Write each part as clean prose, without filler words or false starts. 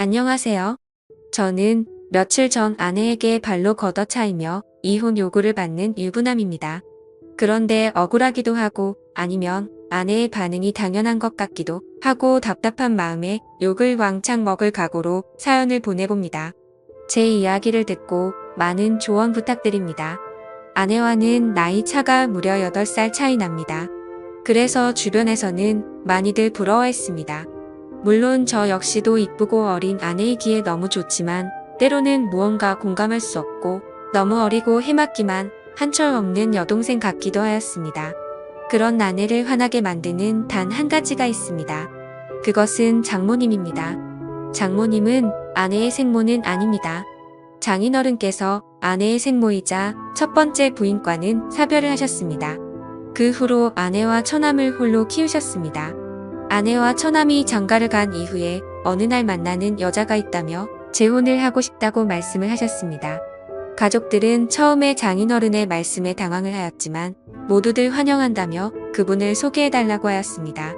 안녕하세요. 저는 며칠 전 아내에게 발로 걷어차이며 이혼 요구를 받는 유부남입니다. 그런데 억울하기도 하고 아니면 아내의 반응이 당연한 것 같기도 하고 답답한 마음에 욕을 왕창 먹을 각오로 사연을 보내봅니다. 제 이야기를 듣고 많은 조언 부탁드립니다. 아내와는 나이 차가 무려 8살 차이 납니다. 그래서 주변에서는 많이들 부러워했습니다. 물론 저 역시도 이쁘고 어린 아내이기에 너무 좋지만 때로는 무언가 공감할 수 없고 너무 어리고 해맑기만 한철 없는 여동생 같기도 하였습니다. 그런 아내를 화나게 만드는 단 한 가지가 있습니다. 그것은 장모님입니다. 장모님은 아내의 생모는 아닙니다. 장인어른께서 아내의 생모이자 첫 번째 부인과는 사별을 하셨습니다. 그 후로 아내와 처남을 홀로 키우셨습니다. 아내와 처남이 장가를 간 이후에 어느 날 만나는 여자가 있다며 재혼을 하고 싶다고 말씀을 하셨습니다. 가족들은 처음에 장인어른의 말씀에 당황을 하였지만 모두들 환영한다며 그분을 소개해달라고 하였습니다.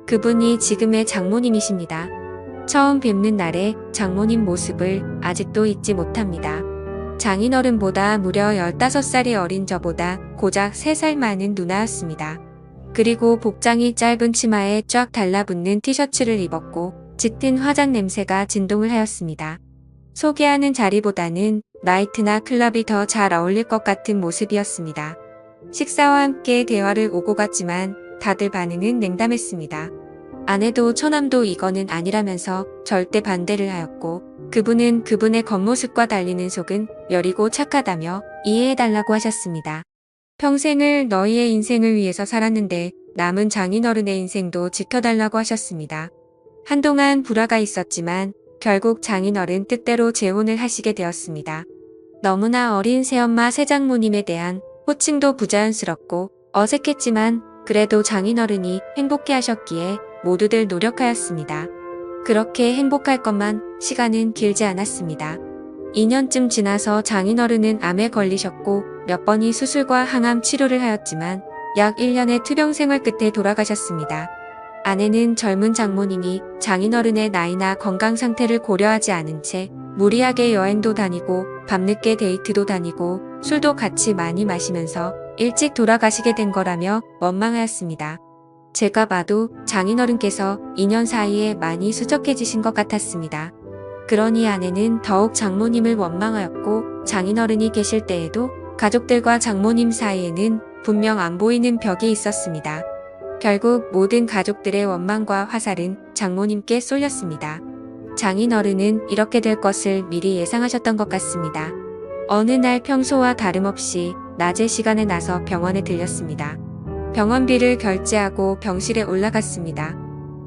그분이 지금의 장모님이십니다. 처음 뵙는 날의 장모님 모습을 아직도 잊지 못합니다. 장인어른보다 무려 15살이 어린 저보다 고작 3살 많은 누나였습니다. 그리고 복장이 짧은 치마에 쫙 달라붙는 티셔츠를 입었고 짙은 화장 냄새가 진동을 하였습니다. 소개하는 자리보다는 나이트나 클럽이 더 잘 어울릴 것 같은 모습이었습니다. 식사와 함께 대화를 오고 갔지만 다들 반응은 냉담했습니다. 아내도 처남도 이거는 아니라면서 절대 반대를 하였고 그분은 그분의 겉모습과 달리는 속은 여리고 착하다며 이해해달라고 하셨습니다. 평생을 너희의 인생을 위해서 살았는데 남은 장인어른의 인생도 지켜달라고 하셨습니다. 한동안 불화가 있었지만 결국 장인어른 뜻대로 재혼을 하시게 되었습니다. 너무나 어린 새엄마 새장모님에 대한 호칭도 부자연스럽고 어색했지만 그래도 장인어른이 행복해 하셨기에 모두들 노력하였습니다. 그렇게 행복할 것만 시간은 길지 않았습니다. 2년쯤 지나서 장인어른은 암에 걸리셨고 몇 번이 수술과 항암 치료를 하였지만 약 1년의 투병 생활 끝에 돌아가셨습니다. 아내는 젊은 장모님이 장인어른의 나이나 건강 상태를 고려하지 않은 채 무리하게 여행도 다니고 밤늦게 데이트도 다니고 술도 같이 많이 마시면서 일찍 돌아가시게 된 거라며 원망하였습니다. 제가 봐도 장인어른께서 2년 사이에 많이 수척해지신 것 같았습니다. 그러니 아내는 더욱 장모님을 원망하였고 장인어른이 계실 때에도 가족들과 장모님 사이에는 분명 안 보이는 벽이 있었습니다. 결국 모든 가족들의 원망과 화살은 장모님께 쏠렸습니다. 장인어른은 이렇게 될 것을 미리 예상하셨던 것 같습니다. 어느 날 평소와 다름없이 낮의 시간에 나서 병원에 들렸습니다. 병원비를 결제하고 병실에 올라갔습니다.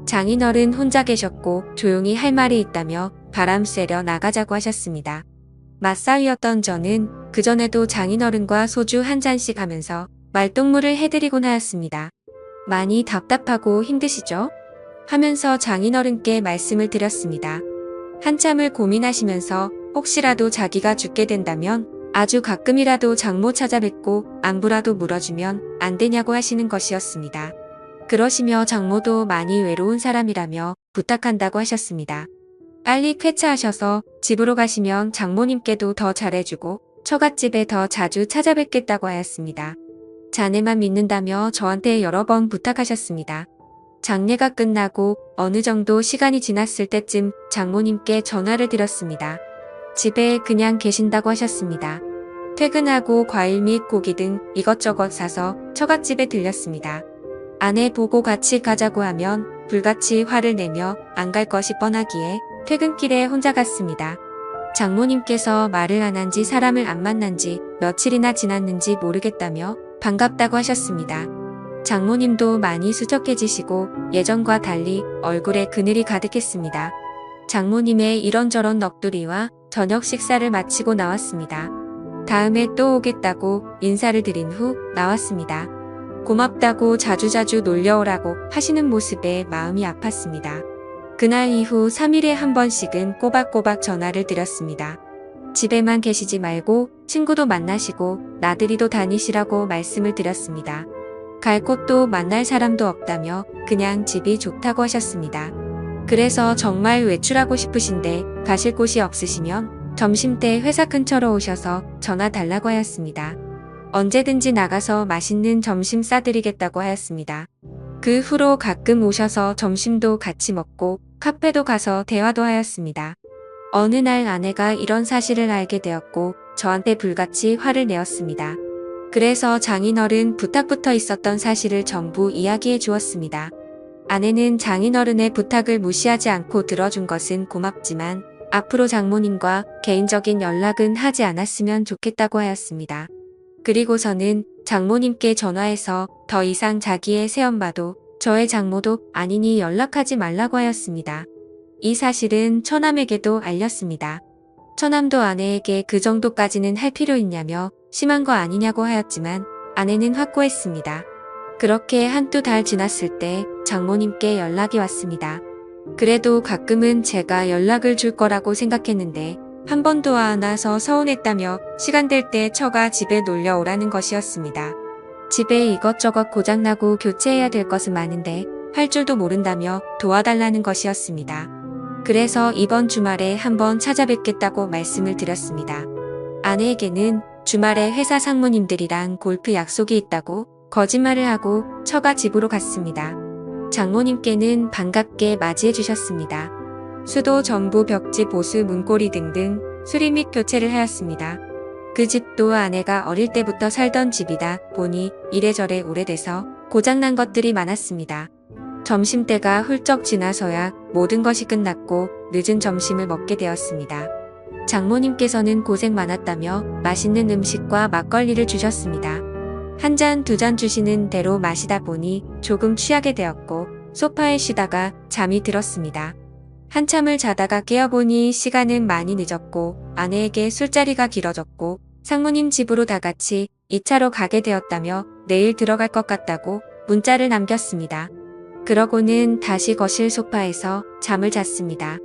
장인어른 혼자 계셨고 조용히 할 말이 있다며 바람 쐬려 나가자고 하셨습니다. 맞사위였던 저는 그전에도 장인어른과 소주 한 잔씩 하면서 말동무를 해드리곤 하였습니다. 많이 답답하고 힘드시죠? 하면서 장인어른께 말씀을 드렸습니다. 한참을 고민하시면서 혹시라도 자기가 죽게 된다면 아주 가끔이라도 장모 찾아뵙고 안부라도 물어주면 안 되냐고 하시는 것이었습니다. 그러시며 장모도 많이 외로운 사람이라며 부탁한다고 하셨습니다. 빨리 쾌차하셔서 집으로 가시면 장모님께도 더 잘해주고 처갓집에 더 자주 찾아뵙겠다고 하였습니다. 자네만 믿는다며 저한테 여러 번 부탁하셨습니다. 장례가 끝나고 어느 정도 시간이 지났을 때쯤 장모님께 전화를 드렸습니다. 집에 그냥 계신다고 하셨습니다. 퇴근하고 과일 및 고기 등 이것저것 사서 처갓집에 들렸습니다. 아내 보고 같이 가자고 하면 불같이 화를 내며 안 갈 것이 뻔하기에 퇴근길에 혼자 갔습니다. 장모님께서 말을 안 한지 사람을 안 만난지 며칠이나 지났는지 모르겠다며 반갑다고 하셨습니다. 장모님도 많이 수척해지시고 예전과 달리 얼굴에 그늘이 가득했습니다. 장모님의 이런저런 넋두리와 저녁 식사를 마치고 나왔습니다. 다음에 또 오겠다고 인사를 드린 후 나왔습니다. 고맙다고 자주자주 놀려오라고 하시는 모습에 마음이 아팠습니다. 그날 이후 3일에 한 번씩은 꼬박꼬박 전화를 드렸습니다. 집에만 계시지 말고 친구도 만나시고 나들이도 다니시라고 말씀을 드렸습니다. 갈 곳도 만날 사람도 없다며 그냥 집이 좋다고 하셨습니다. 그래서 정말 외출하고 싶으신데 가실 곳이 없으시면 점심때 회사 근처로 오셔서 전화 달라고 하였습니다. 언제든지 나가서 맛있는 점심 싸드리겠다고 하였습니다. 그 후로 가끔 오셔서 점심도 같이 먹고 카페도 가서 대화도 하였습니다. 어느 날 아내가 이런 사실을 알게 되었고 저한테 불같이 화를 내었습니다. 그래서 장인어른 부탁부터 있었던 사실을 전부 이야기해 주었습니다. 아내는 장인어른의 부탁을 무시하지 않고 들어준 것은 고맙지만 앞으로 장모님과 개인적인 연락은 하지 않았으면 좋겠다고 하였습니다. 그리고서는 장모님께 전화해서 더 이상 자기의 새엄마도 저의 장모도 아니니 연락하지 말라고 하였습니다. 이 사실은 처남에게도 알렸습니다. 처남도 아내에게 그 정도까지는 할 필요 있냐며 심한 거 아니냐고 하였지만 아내는 확고했습니다. 그렇게 한두 달 지났을 때 장모님께 연락이 왔습니다. 그래도 가끔은 제가 연락을 줄 거라고 생각했는데 한 번도 안 와서 서운했다며 시간 될 때 처가 집에 놀려 오라는 것이었습니다. 집에 이것저것 고장나고 교체해야 될 것은 많은데 할 줄도 모른다며 도와달라는 것이었습니다. 그래서 이번 주말에 한번 찾아뵙겠다고 말씀을 드렸습니다. 아내에게는 주말에 회사 상무님들이랑 골프 약속이 있다고 거짓말을 하고 처가 집으로 갔습니다. 장모님께는 반갑게 맞이해 주셨습니다. 수도, 전부, 벽지, 보수, 문고리 등등 수리 및 교체를 하였습니다. 그 집도 아내가 어릴 때부터 살던 집이다 보니 이래저래 오래돼서 고장난 것들이 많았습니다. 점심때가 훌쩍 지나서야 모든 것이 끝났고 늦은 점심을 먹게 되었습니다. 장모님께서는 고생 많았다며 맛있는 음식과 막걸리를 주셨습니다. 한 잔, 두 잔 주시는 대로 마시다 보니 조금 취하게 되었고 소파에 쉬다가 잠이 들었습니다. 한참을 자다가 깨어보니 시간은 많이 늦었고 아내에게 술자리가 길어졌고 상무님 집으로 다 같이 2차로 가게 되었다며 내일 들어갈 것 같다고 문자를 남겼습니다. 그러고는 다시 거실 소파에서 잠을 잤습니다.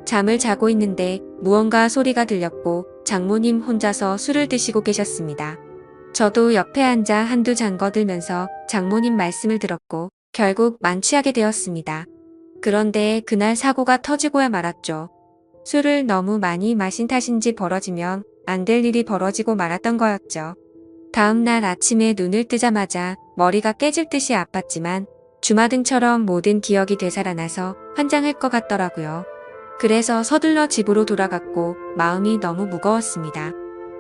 잠을 자고 있는데 무언가 소리가 들렸고 장모님 혼자서 술을 드시고 계셨습니다. 저도 옆에 앉아 한두 잔 거들면서 장모님 말씀을 들었고 결국 만취하게 되었습니다. 그런데 그날 사고가 터지고야 말았죠. 술을 너무 많이 마신 탓인지 벌어지면 안 될 일이 벌어지고 말았던 거였죠. 다음날 아침에 눈을 뜨자마자 머리가 깨질 듯이 아팠지만 주마등처럼 모든 기억이 되살아나서 환장할 것 같더라고요. 그래서 서둘러 집으로 돌아갔고 마음이 너무 무거웠습니다.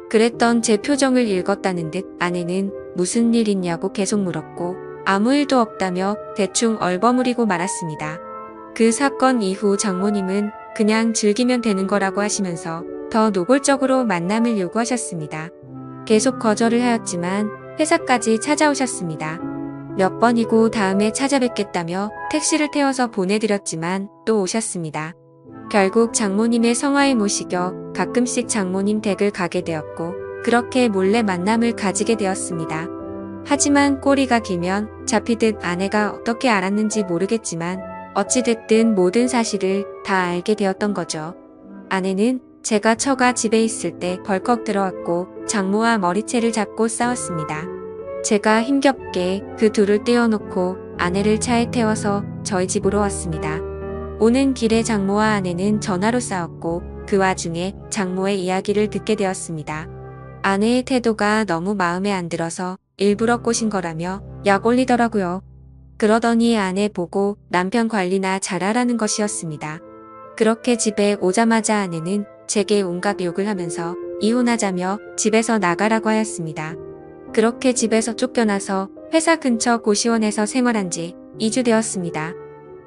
그랬던 제 표정을 읽었다는 듯 아내는 무슨 일 있냐고 계속 물었고 아무 일도 없다며 대충 얼버무리고 말았습니다. 그 사건 이후 장모님은 그냥 즐기면 되는 거라고 하시면서 더 노골적으로 만남을 요구하셨습니다. 계속 거절을 하였지만 회사까지 찾아오셨습니다. 몇 번이고 다음에 찾아뵙겠다며 택시를 태워서 보내드렸지만 또 오셨습니다. 결국 장모님의 성화에 모시겨 가끔씩 장모님 댁을 가게 되었고 그렇게 몰래 만남을 가지게 되었습니다. 하지만 꼬리가 길면 잡히듯 아내가 어떻게 알았는지 모르겠지만 어찌됐든 모든 사실을 다 알게 되었던 거죠. 아내는 제가 처가 집에 있을 때 벌컥 들어왔고 장모와 머리채를 잡고 싸웠습니다. 제가 힘겹게 그 둘을 떼어놓고 아내를 차에 태워서 저희 집으로 왔습니다. 오는 길에 장모와 아내는 전화로 싸웠고 그 와중에 장모의 이야기를 듣게 되었습니다. 아내의 태도가 너무 마음에 안 들어서 일부러 꼬신 거라며 약 올리더라고요. 그러더니 아내 보고 남편 관리나 잘하라는 것이었습니다. 그렇게 집에 오자마자 아내는 제게 온갖 욕을 하면서 이혼하자며 집에서 나가라고 하였습니다. 그렇게 집에서 쫓겨나서 회사 근처 고시원에서 생활한 지 2주 되었습니다.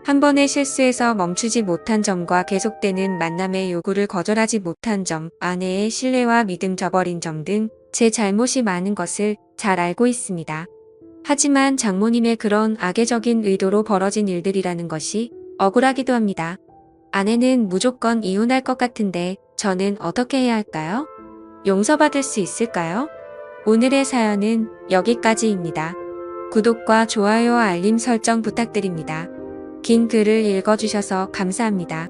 한 번의 실수에서 멈추지 못한 점과 계속되는 만남의 요구를 거절하지 못한 점, 아내의 신뢰와 믿음 저버린 점 등 제 잘못이 많은 것을 잘 알고 있습니다. 하지만 장모님의 그런 악의적인 의도로 벌어진 일들이라는 것이 억울하기도 합니다. 아내는 무조건 이혼할 것 같은데 저는 어떻게 해야 할까요? 용서받을 수 있을까요? 오늘의 사연은 여기까지입니다. 구독과 좋아요 알림 설정 부탁드립니다. 긴 글을 읽어주셔서 감사합니다.